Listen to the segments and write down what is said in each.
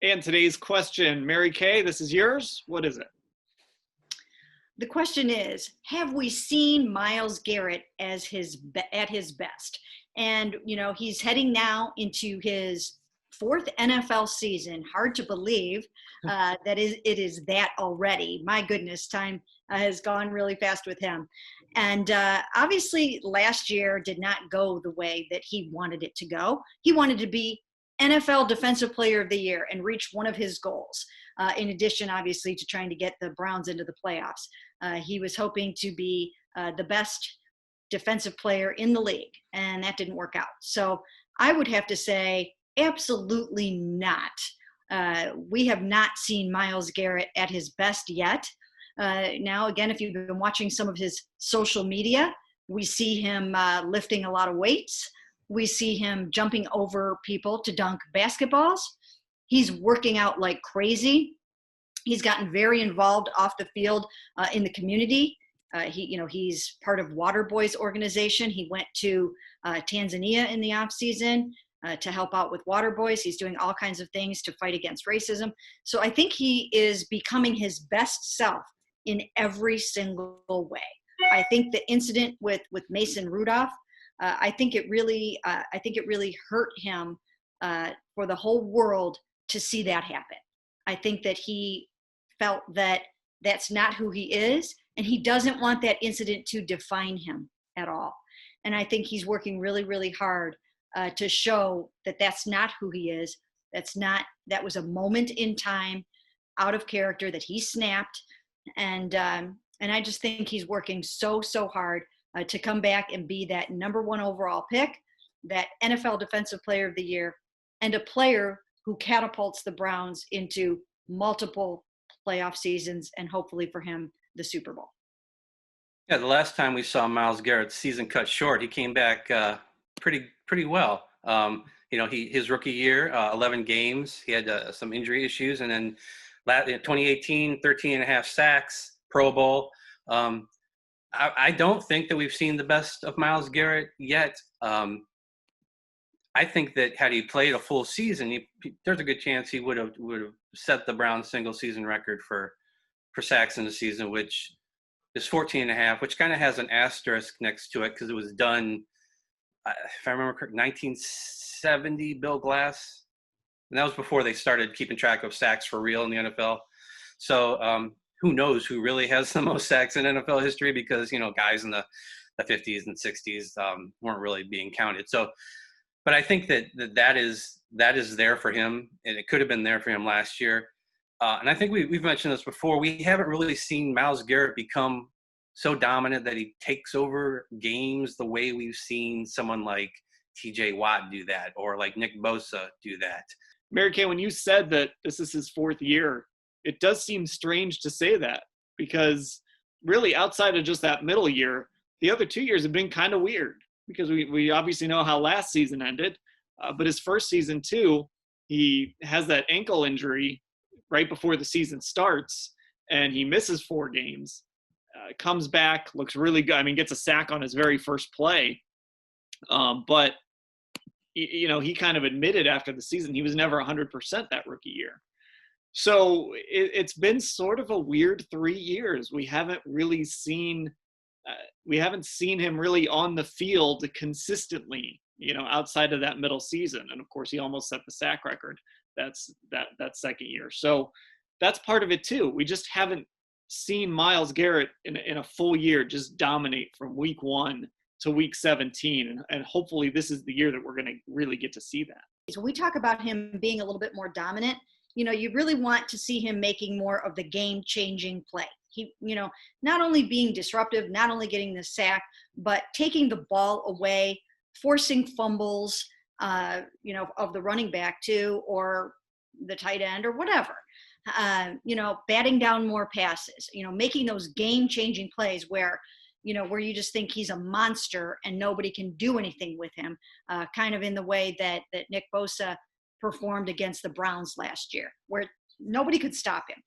And today's question, Mary Kay, this is yours. What is it? The question is, have we seen Myles Garrett at his best? And, he's heading now into his fourth NFL season. Hard to believe it is that already. My goodness, time has gone really fast with him. And obviously last year did not go the way that he wanted it to go. He wanted to be NFL Defensive Player of the Year and reach one of his goals. In addition, obviously, to trying to get the Browns into the playoffs. He was hoping to be the best defensive player in the league, and that didn't work out. So I would have to say absolutely not. We have not seen Myles Garrett at his best yet. Now, again, if you've been watching some of his social media, we see him lifting a lot of weights. We see him jumping over people to dunk basketballs. He's working out like crazy. He's gotten very involved off the field in the community. He's part of Waterboys organization. He went to Tanzania in the off season to help out with Waterboys. He's doing all kinds of things to fight against racism. So I think he is becoming his best self in every single way. I think the incident with Mason Rudolph, I think it really hurt him for the whole world to see that happen. I think that he felt that that's not who he is, and he doesn't want that incident to define him at all. And I think he's working really, really hard to show that that's not who he is. That was a moment in time, out of character, that he snapped. And I just think he's working so hard to come back and be that number one overall pick, that NFL Defensive Player of the Year, and a player who catapults the Browns into multiple playoff seasons and hopefully for him, the Super Bowl. Yeah, the last time we saw Myles Garrett's season cut short, he came back pretty well. His rookie year, 11 games, he had some injury issues, and then 2018, 13 and a half sacks, Pro Bowl. I don't think that we've seen the best of Myles Garrett yet. I think that had he played a full season, there's a good chance he would have set the Browns single season record for sacks in the season, which is 14 and a half, which kind of has an asterisk next to it because it was done, if I remember correctly, 1970, Bill Glass. And that was before they started keeping track of sacks for real in the NFL. So who knows who really has the most sacks in NFL history, because, guys in the 50s and 60s weren't really being counted. So, but I think that is there for him, and it could have been there for him last year. And I think we've mentioned this before. We haven't really seen Myles Garrett become so dominant that he takes over games the way we've seen someone like T.J. Watt do that, or like Nick Bosa do that. Mary Kay, when you said that this is his fourth year, it does seem strange to say that, because really outside of just that middle year, the other 2 years have been kind of weird, because we obviously know how last season ended. But his first season too, he has that ankle injury right before the season starts, and he misses 4 games, comes back, looks really good. I mean, gets a sack on his very first play. But he kind of admitted after the season he was never 100% that rookie year. So it's been sort of a weird 3 years. We haven't seen him really on the field consistently, outside of that middle season. And of course, he almost set the sack record that second year. So that's part of it too. We just haven't seen Myles Garrett in a full year just dominate from week 1 to week 17. And hopefully this is the year that we're going to really get to see that. So we talk about him being a little bit more dominant. You really want to see him making more of the game-changing play. He, not only being disruptive, not only getting the sack, but taking the ball away, forcing fumbles, of the running back too, or the tight end or whatever. Batting down more passes, making those game-changing plays where you just think he's a monster and nobody can do anything with him, kind of in the way that Nick Bosa performed against the Browns last year, where nobody could stop him.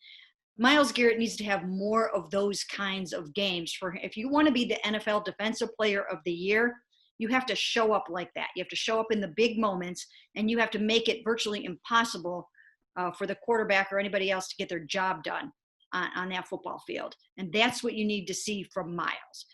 Myles Garrett needs to have more of those kinds of games if you want to be the NFL Defensive Player of the Year. You have to show up like that. You have to show up in the big moments, and you have to make it virtually impossible for the quarterback or anybody else to get their job done on that football field. And that's what you need to see from Myles.